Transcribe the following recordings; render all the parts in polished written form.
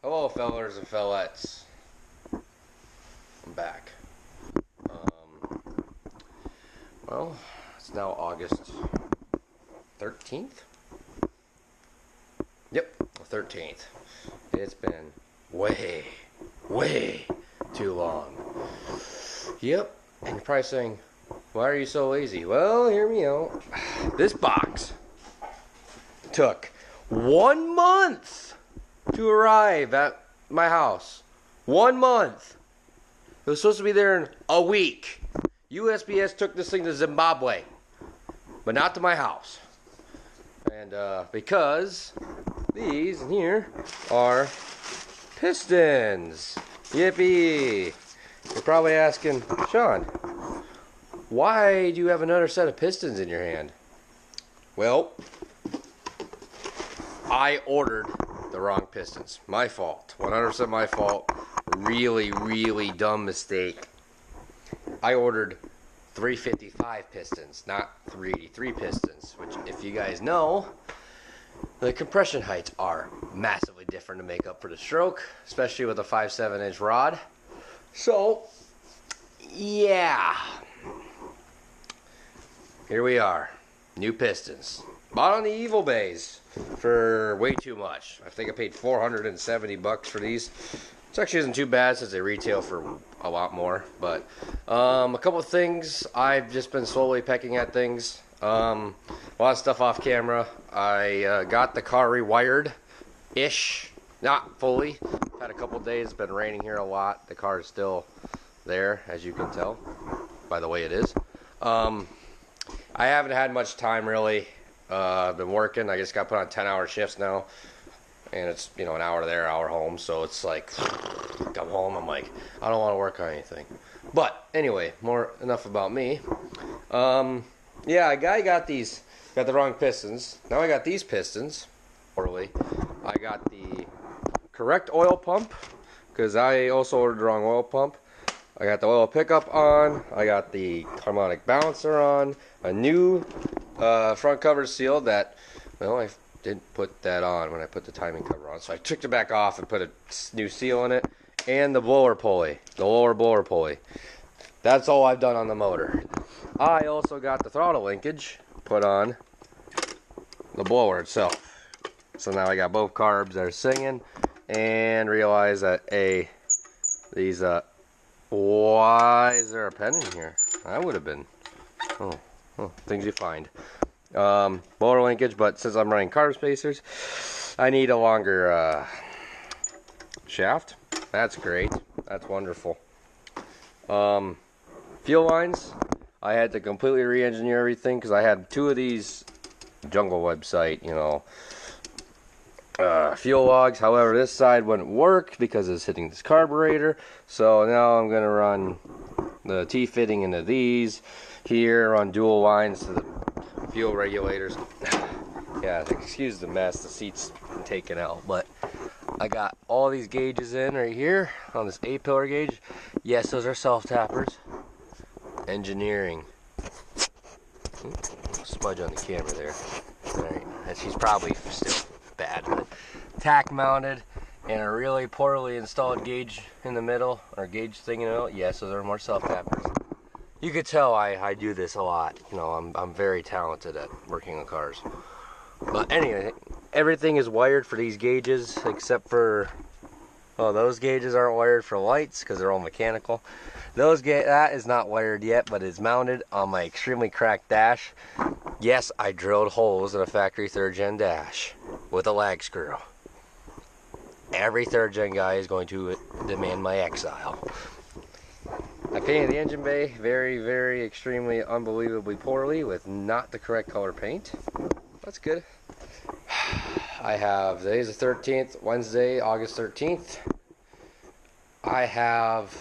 Hello, fellers and fellettes. I'm back. Well, it's now August 13th? Yep, the 13th. It's been way too long. Yep, and you're probably saying, why are you so lazy? Well, hear me out. This box took 1 month to arrive at my house. 1 month. It was supposed to be there in a week. USPS took this thing to Zimbabwe, but not to my house. And because these in here are pistons. Yippee! You're probably asking, Sean, why do you have another set of pistons in your hand? Well, I ordered the wrong pistons. My fault. 100% my fault. Really dumb mistake. I ordered 355 pistons, not 383 pistons, which, if you guys know, the compression heights are massively different to make up for the stroke, especially with a 5/7 inch rod. So, yeah. Here we are. New pistons. Bought on the Evil Bays for way too much. I think I paid $470 for these. It actually isn't too bad since they retail for a lot more. But a couple of things. I've just been slowly pecking at things. A lot of stuff off camera. I got the car rewired-ish. Not fully. Had a couple days. It's been raining here a lot. The car is still there, as you can tell by the way it is. I haven't had much time really. I've been working. I just got put on 10-hour shifts now, and it's, you know, an hour there, hour home. So it's like, come home, I'm like, I don't want to work on anything. But anyway, enough about me. Yeah, a guy got the wrong pistons. Now I got these pistons. Poorly. I got the correct oil pump because I also ordered the wrong oil pump. I got the oil pickup on. I got the harmonic balancer on. A new front cover seal that, well, I didn't put that on when I put the timing cover on. So I took it back off and put a new seal in it. And the blower pulley, the lower blower pulley. That's all I've done on the motor. I also got the throttle linkage put on the blower itself. So now I got both carbs that are singing, and realize that these why is there a pen in here? I would have been. Oh, things you find. Blower linkage, but since I'm running carb spacers, I need a longer shaft. That's great. That's wonderful. Fuel lines, I had to completely re-engineer everything because I had two of these Jungle website, you know, fuel logs. However, this side wouldn't work because it's hitting this carburetor. So now I'm gonna run the T-fitting into these here on dual lines to the fuel regulators. Yeah, excuse the mess. The seat's taken out, but I got all these gauges in right here on this 8-pillar gauge. Yes, those are self-tappers. Engineering. Smudge on the camera there. Alright, she's probably still bad, but tack mounted and a really poorly installed gauge in the middle, or gauge thing in the middle. Yes, those are more self-tappers. You could tell I do this a lot. You know, I'm very talented at working on cars. But anyway, everything is wired for these gauges except for, oh, those gauges aren't wired for lights because they're all mechanical. That is not wired yet, but it's mounted on my extremely cracked dash. Yes, I drilled holes in a factory 3rd gen dash with a lag screw. Every 3rd gen guy is going to demand my exile. I painted the engine bay very extremely unbelievably poorly with not the correct color paint. That's good. I have, today's the 13th, Wednesday, August 13th. I have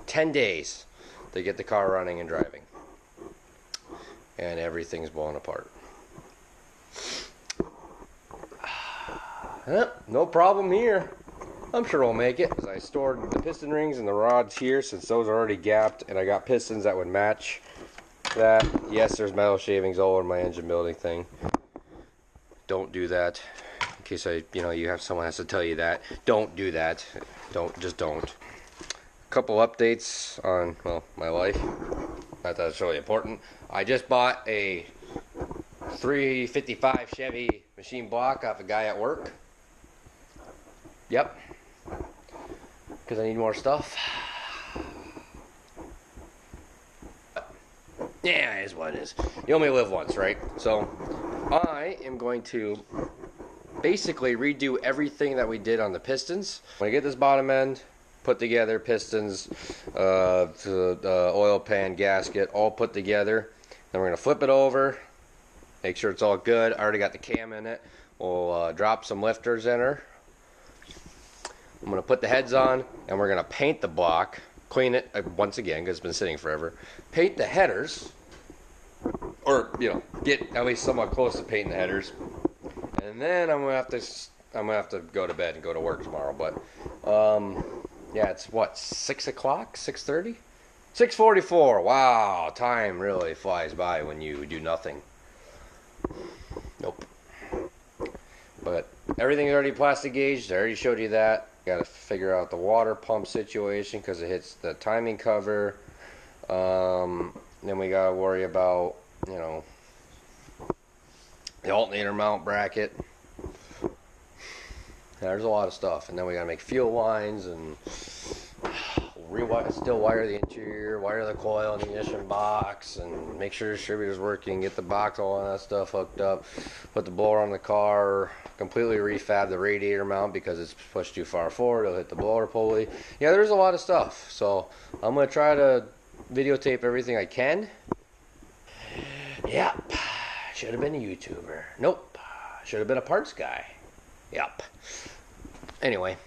10 days to get the car running and driving. And everything's blowing apart. No problem here. I'm sure we'll make it, because I stored the piston rings and the rods here since those are already gapped, and I got pistons that would match that. Yes, there's metal shavings all over my engine building thing. Don't do that. case you have someone has to tell you that. Don't do that. Just don't. A couple updates on, well, my life. Not that it's really important. I just bought a 355 Chevy machine block off a guy at work. Yep. Because I need more stuff. Yeah, it is what it is. You only live once, right? So I am going to basically redo everything that we did on the pistons. When I get this bottom end put together, pistons, the oil pan, gasket, all put together, then we're going to flip it over, make sure it's all good. I already got the cam in it. We'll drop some lifters in her. I'm going to put the heads on, and we're going to paint the block, clean it once again because it's been sitting forever, paint the headers, or get at least somewhat close to painting the headers, and then I'm gonna have to go to bed and go to work tomorrow. But yeah, it's what, 6 o'clock, 6:30, 6:44. Wow, time really flies by when you do nothing. Nope. But everything's already plastic gauged. I already showed you that. Got to figure out the water pump situation because it hits the timing cover. Then we got to worry about, the alternator mount bracket. There's a lot of stuff. And then we got to make fuel lines and still wire the interior, wire the coil in the ignition box, and make sure the distributor's working, get the box, all that stuff hooked up, put the blower on the car, completely refab the radiator mount because it's pushed too far forward, it'll hit the blower pulley. Yeah, there's a lot of stuff. So I'm going to try to videotape everything I can. Yep. Should have been a YouTuber. Nope. Should have been a parts guy. Yep. Anyway,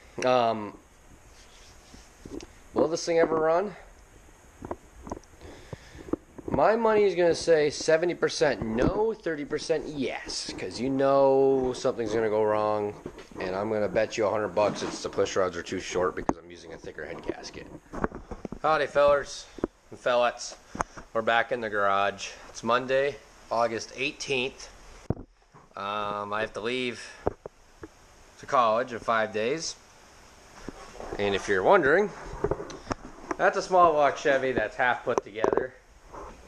will this thing ever run? My money is going to say 70% no, 30% yes, because something's going to go wrong, and I'm going to bet you $100 it's the push rods are too short because I'm using a thicker head gasket. Howdy, fellers and fellettes. We're back in the garage. It's Monday, August 18th. I have to leave to college in 5 days. And if you're wondering, that's a small block Chevy that's half put together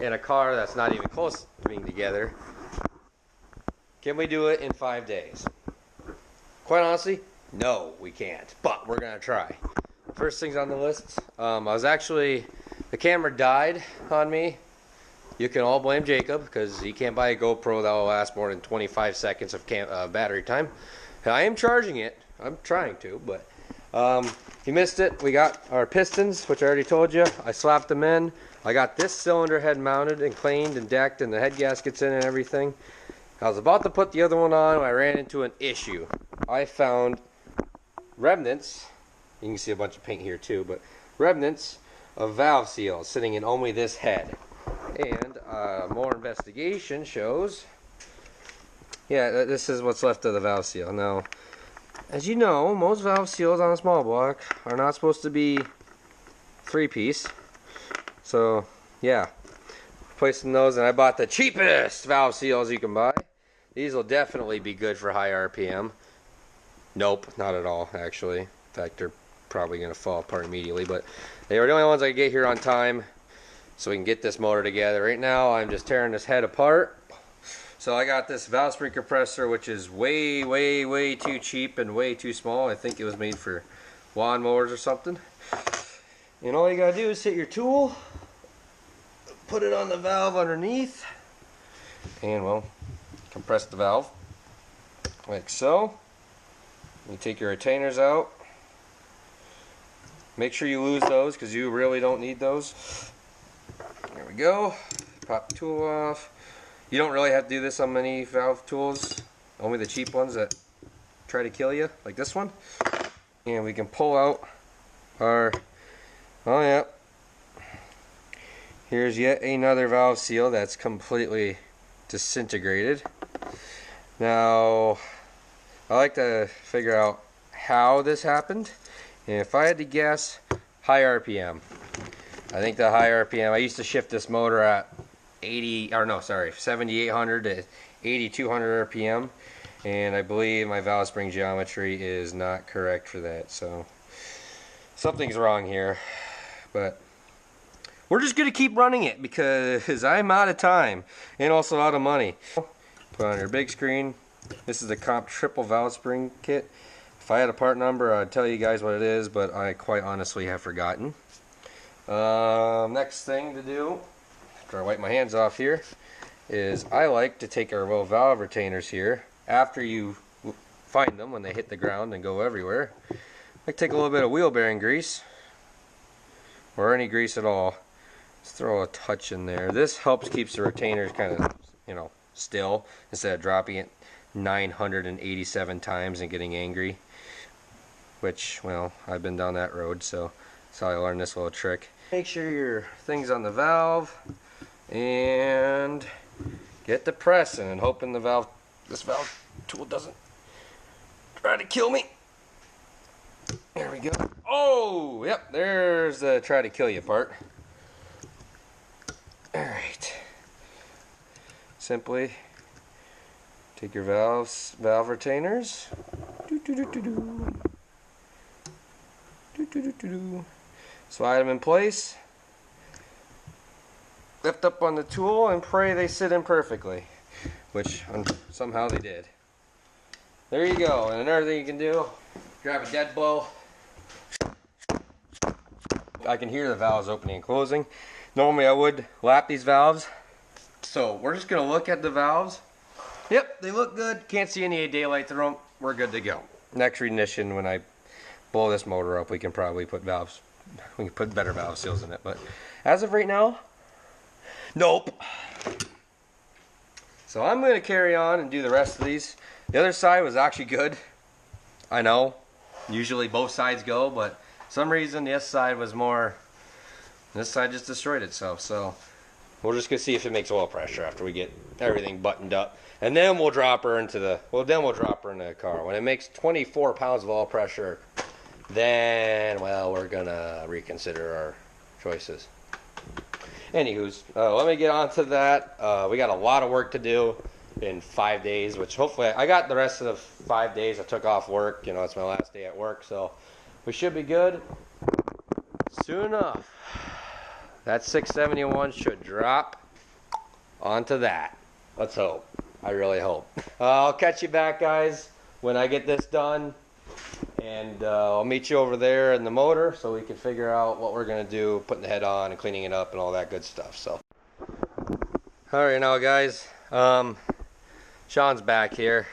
in a car that's not even close to being together. Can we do it in 5 days? Quite honestly, no, we can't. But we're going to try. First things on the list, the camera died on me. You can all blame Jacob because he can't buy a GoPro that will last more than 25 seconds of battery time. I am charging it. I'm trying to, but you missed it. We got our pistons, which I already told you. I slapped them in. I got this cylinder head mounted and cleaned and decked, and the head gaskets in and everything. I was about to put the other one on when I ran into an issue. I found remnants. You can see a bunch of paint here too, but remnants of valve seals sitting in only this head. And more investigation shows, yeah, this is what's left of the valve seal. Now, as you know, most valve seals on a small block are not supposed to be 3-piece. So, yeah, placing those, and I bought the cheapest valve seals you can buy. These will definitely be good for high RPM. Nope, not at all, actually. In fact, they're probably going to fall apart immediately, but they were the only ones I could get here on time so we can get this motor together. Right now, I'm just tearing this head apart. So I got this valve spring compressor, which is way, way, way too cheap and way too small. I think it was made for lawnmowers or something. And all you gotta do is hit your tool, put it on the valve underneath, and well, compress the valve like so. You take your retainers out. Make sure you lose those because you really don't need those. There we go. Pop the tool off. You don't really have to do this on many valve tools, only the cheap ones that try to kill you, like this one. And we can pull out our, oh yeah, here's yet another valve seal that's completely disintegrated. Now, I like to figure out how this happened, and if I had to guess, high RPM. I think the high RPM, I used to shift this motor at 7800 to 8200 RPM, and I believe my valve spring geometry is not correct for that, so something's wrong here. But we're just gonna keep running it because I'm out of time and also out of money. Put on your big screen. This is the Comp triple valve spring kit. If I had a part number, I'd tell you guys what it is, but I quite honestly have forgotten. Next thing to do, after I wipe my hands off here, is I like to take our little valve retainers here, after you find them when they hit the ground and go everywhere. I like to take a little bit of wheel bearing grease, or any grease at all. Just throw a touch in there. This helps keeps the retainers kind of, you know, still, instead of dropping it 987 times and getting angry. Which, well, I've been down that road, so that's how I learned this little trick. Make sure your thing's on the valve and get to pressing and hoping this valve tool doesn't try to kill me. There we go. Oh, yep, there's the try to kill you part. Alright. Simply take your valve retainers. Slide them in place. Lift up on the tool and pray they sit in perfectly, which somehow they did. There you go. And another thing you can do, grab a dead blow. I can hear the valves opening and closing. Normally I would lap these valves. So we're just going to look at the valves. Yep, they look good. Can't see any daylight through them. We're good to go. Next ignition, when I blow this motor up, we can probably put valves. We can put better valve seals in it. But as of right now, nope. So I'm going to carry on and do the rest of these. The other side was actually good. I know. Usually both sides go, but for some reason this side was more. This side just destroyed itself. So we're just going to see if it makes oil pressure after we get everything buttoned up. And then we'll drop her into the car. When it makes 24 pounds of oil pressure, then, well, we're going to reconsider our choices. Anywho's, let me get on to that. We got a lot of work to do in 5 days, which hopefully I got the rest of the 5 days. I took off work. You know, it's my last day at work, so we should be good soon enough. That 671 should drop onto that. Let's hope. I really hope. I'll catch you back, guys, when I get this done. And I'll meet you over there in the motor so we can figure out what we're going to do, putting the head on and cleaning it up and all that good stuff. So, alright now, guys. Sean's back here.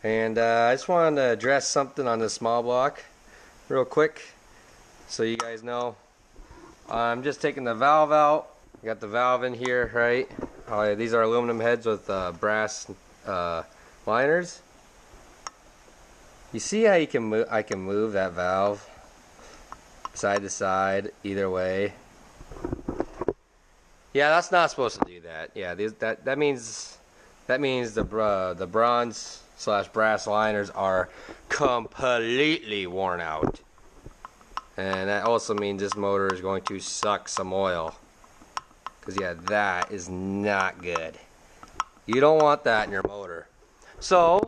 And I just wanted to address something on this small block real quick so you guys know. I'm just taking the valve out. I got the valve in here, right? These are aluminum heads with brass liners. You see how you can move? I can move that valve side to side, either way. Yeah, that's not supposed to do that. Yeah, that means the bronze / brass liners are completely worn out, and that also means this motor is going to suck some oil. Because yeah, that is not good. You don't want that in your motor. So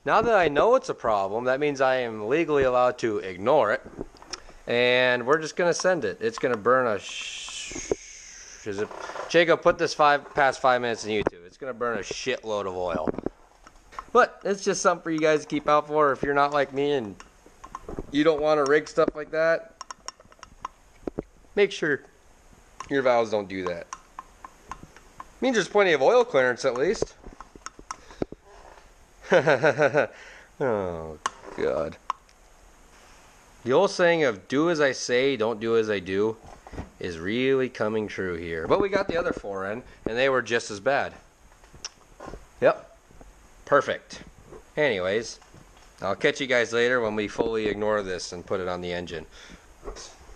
now that I know it's a problem, that means I am legally allowed to ignore it. And we're just going to send it. It's going to burn a... Jacob, put this past 5 minutes in YouTube. It's going to burn a shitload of oil. But it's just something for you guys to keep out for. If you're not like me and you don't want to rig stuff like that, make sure your valves don't do that. Means there's plenty of oil clearance at least. Oh, God. The old saying of do as I say, don't do as I do is really coming true here. But we got the other 4 in, and they were just as bad. Yep. Perfect. Anyways, I'll catch you guys later when we fully ignore this and put it on the engine.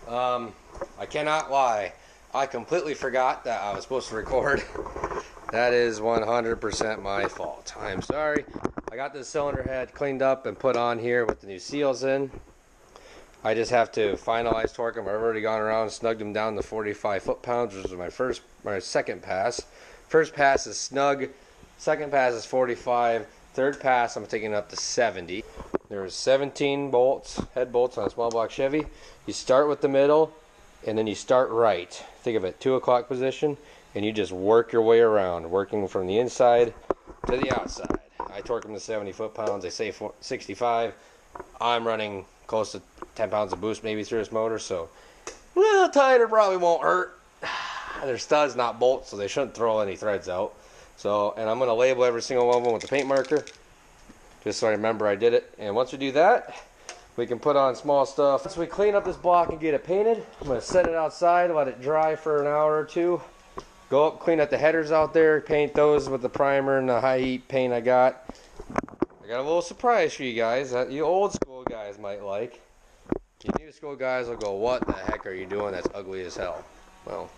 I cannot lie. I completely forgot that I was supposed to record. That is 100% my fault. I'm sorry. I got this cylinder head cleaned up and put on here with the new seals in. I just have to finalize torque them. I've already gone around and snugged them down to 45 foot-pounds, which is my second pass. First pass is snug. Second pass is 45. third pass, I'm taking it up to 70. There's 17 bolts, head bolts on a small block Chevy. You start with the middle, and then you start right. Think of it, 2 o'clock position, and you just work your way around, working from the inside to the outside. I torque them to 70 foot-pounds. They say 65. I'm running close to 10 pounds of boost maybe through this motor, so a little tighter probably won't hurt. They're studs, not bolts, so they shouldn't throw any threads out. So, and I'm going to label every single one of them with the paint marker, just so I remember I did it. And once we do that, we can put on small stuff. Once we clean up this block and get it painted, I'm going to set it outside, let it dry for an hour or two. Go up, clean up the headers out there, paint those with the primer and the high heat paint I got. I got a little surprise for you guys that you old school guys might like. You new school guys will go, what the heck are you doing? That's ugly as hell. Well,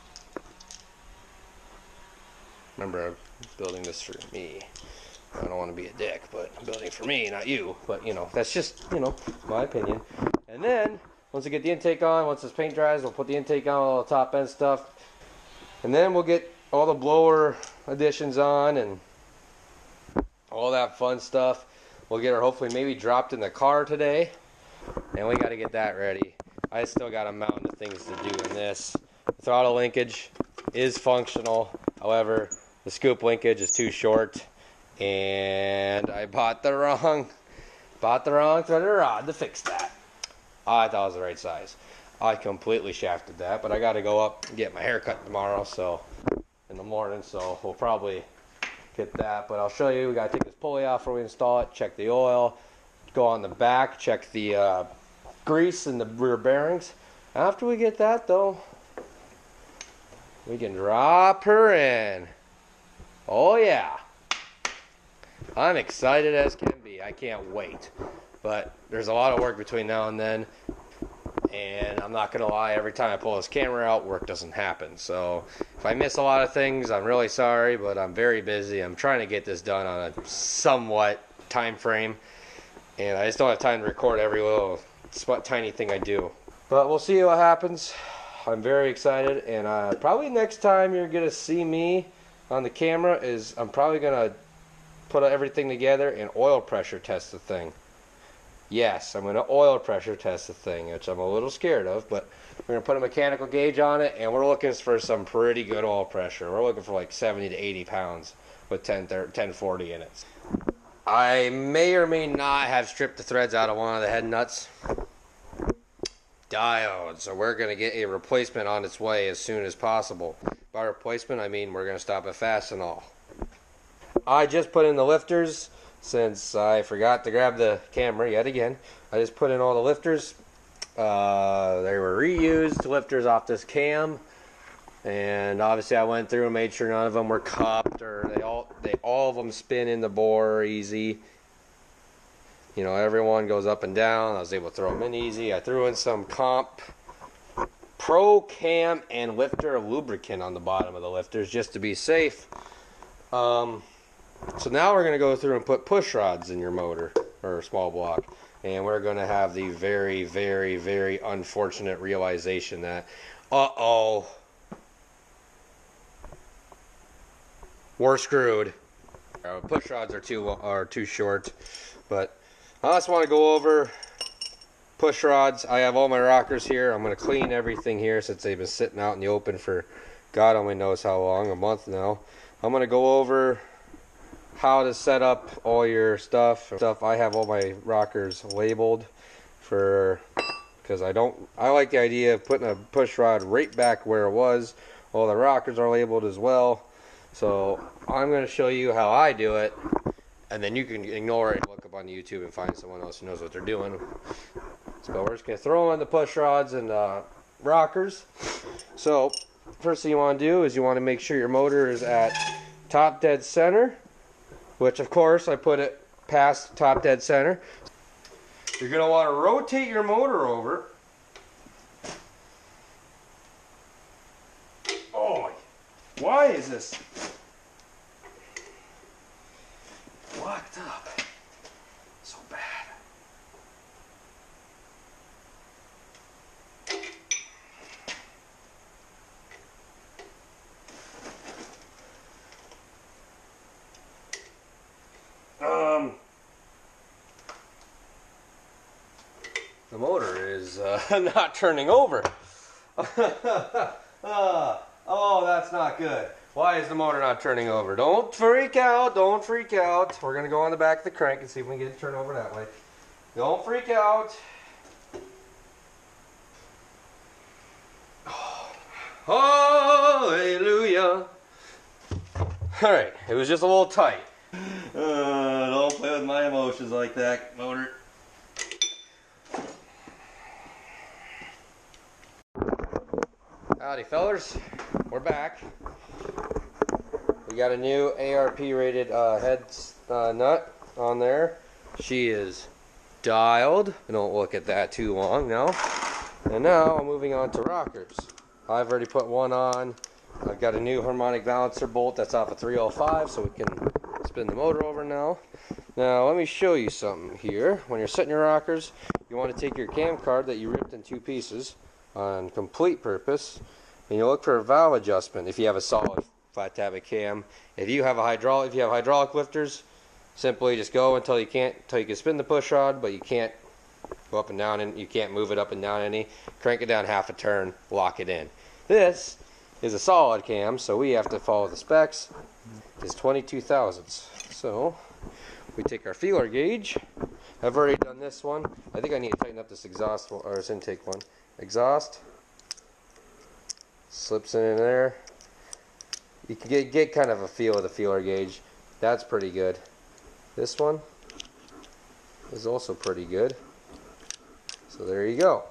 remember, I'm building this for me. I don't want to be a dick, but I'm building for me, not you. But, you know, that's just, you know, my opinion. And then, once we get the intake on, once this paint dries, we'll put the intake on, all the top end stuff. And then we'll get all the blower additions on and all that fun stuff. We'll get her hopefully maybe dropped in the car today. And we got to get that ready. I still got a mountain of things to do in this. The throttle linkage is functional. However, the scoop linkage is too short. And I bought the wrong threaded rod to fix that. I thought it was the right size. I completely shafted that, but I got to go up and get my hair cut tomorrow, so in the morning, so we'll probably get that. But I'll show you. We got to take this pulley off before we install it, check the oil, go on the back, check the grease and the rear bearings. After we get that, though, we can drop her in. Oh yeah, I'm excited as can be. I can't wait. But there's a lot of work between now and then. And I'm not going to lie, every time I pull this camera out, work doesn't happen. So if I miss a lot of things, I'm really sorry, but I'm very busy. I'm trying to get this done on a somewhat time frame. And I just don't have time to record every little tiny thing I do. But we'll see what happens. I'm very excited. And probably next time you're going to see me on the camera is I'm probably going to put everything together and oil pressure test the thing. Yes, I'm going to oil pressure test the thing, which I'm a little scared of, but we're going to put a mechanical gauge on it, and we're looking for some pretty good oil pressure. We're looking for like 70 to 80 pounds with 1040 in it. I may or may not have stripped the threads out of one of the head nuts. Diode, so we're going to get a replacement on its way as soon as possible. By replacement, I mean we're going to stop at Fastenal. I just put in the lifters. Since I forgot to grab the camera yet again, I just put in all the lifters. They were reused lifters off this cam, and obviously I went through and made sure none of them were cupped, or all of them spin in the bore easy. You know, everyone goes up and down. I was able to throw them in easy. I threw in some Comp Pro Cam and lifter lubricant on the bottom of the lifters just to be safe. So now we're going to go through and put push rods in your motor, or small block. And we're going to have the very, very, very unfortunate realization that, uh-oh, we're screwed. Push rods are too short. But I just want to go over push rods. I have all my rockers here. I'm going to clean everything here since they've been sitting out in the open for God only knows how long, a month now. I'm going to go over how to set up all your stuff. I have all my rockers labeled because I like the idea of putting a push rod right back where it was. All the rockers are labeled as well. So I'm going to show you how I do it, and then you can ignore it and look up on YouTube and find someone else who knows what they're doing. So we're just going to throw in the push rods and rockers. So first thing you want to do is you want to make sure your motor is at top dead center, which of course I put it past top dead center. You're going to want to rotate your motor over. Oh my, why is this locked up so bad? The motor is not turning over. Oh, that's not good. Why is the motor not turning over? Don't freak out. Don't freak out. We're going to go on the back of the crank and see if we can get it turned over that way. Don't freak out. Hallelujah. Alright, it was just a little tight. Don't play with my emotions like that, motor. Howdy fellers, we're back. We got a new ARP rated head nut on there. She is dialed. Don't look at that too long now. And now I'm moving on to rockers. I've already put one on. I've got a new harmonic balancer bolt that's off a 305, so we can spin the motor over now. Now let me show you something here. When you're setting your rockers, you want to take your cam card that you ripped in two pieces on complete purpose, and you look for a valve adjustment if you have a solid flat tabby cam. If you have hydraulic lifters, simply just go until you can spin the push rod, but you can't go up and down, and you can't move it up and down any. Crank it down half a turn, lock it in. This is a solid cam, so we have to follow the specs. It's 22 thousandths. So we take our feeler gauge. I've already done this one. I think I need to tighten up this exhaust one, or this intake one. Exhaust slips in there. You can get kind of a feel of the feeler gauge. That's pretty good. This one is also pretty good. So there you go.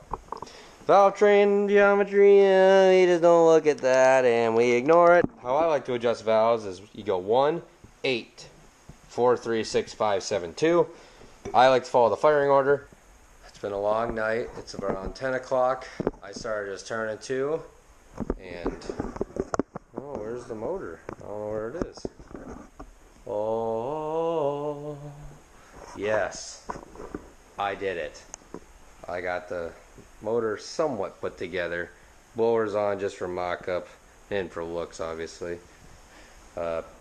Valve train geometry, we just don't look at that and we ignore it. How I like to adjust valves is you go 1, 8, 4, 3, 6, 5, 7, 2. I like to follow the firing order. It's been a long night. It's around 10 o'clock. I started just turning 2, and oh, where's the motor? I don't know where it is. Oh, yes, I did it. I got the motor somewhat put together. Blower's on just for mock-up and for looks, obviously.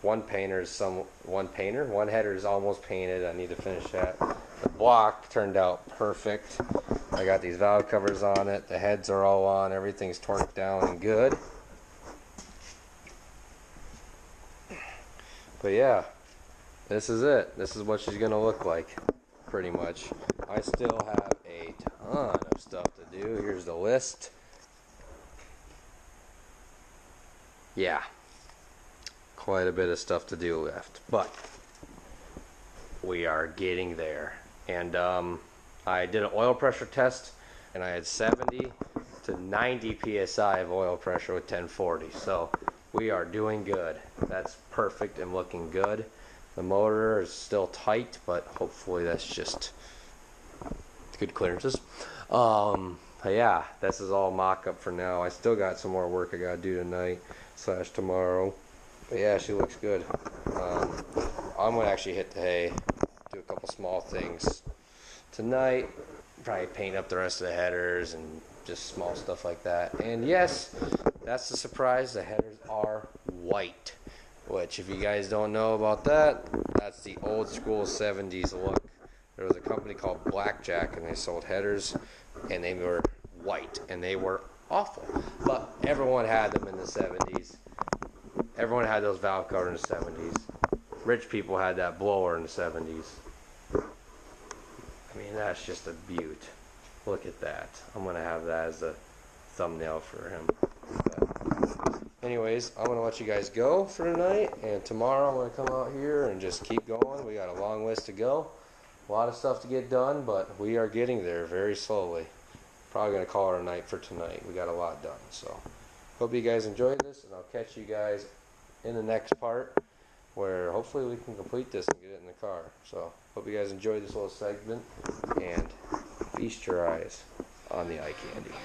One header is almost painted. I need to finish that. The block turned out perfect. I got these valve covers on it. The heads are all on. Everything's torqued down and good. But yeah, this is it. This is what she's gonna look like, pretty much. I still have a ton of stuff to do. Here's the list. Yeah, quite a bit of stuff to do left, but we are getting there. And I did an oil pressure test, and I had 70 to 90 psi of oil pressure with 1040. So we are doing good. That's perfect and looking good. The motor is still tight, but hopefully that's just good clearances. But yeah, this is all mock-up for now. I still got some more work I gotta do tonight / tomorrow. But yeah, she looks good. I'm gonna actually hit the hay, do a couple small things tonight. Probably paint up the rest of the headers and just small stuff like that. And yes, that's the surprise. The headers are white, which if you guys don't know about that, that's the old school 70s look. There was a company called Blackjack, and they sold headers, and they were white, and they were awful. But everyone had them in the 70s. Everyone had those valve covers in the 70s. Rich people had that blower in the 70s. I mean, that's just a beaut. Look at that. I'm going to have that as a thumbnail for him. But anyways, I'm going to let you guys go for tonight, and tomorrow I'm going to come out here and just keep going. We got a long list to go. A lot of stuff to get done, but we are getting there very slowly. Probably going to call it a night for tonight. We got a lot done. So hope you guys enjoyed this, and I'll catch you guys in the next part, where hopefully we can complete this and get it in the car. So hope you guys enjoyed this little segment, and feast your eyes on the eye candy.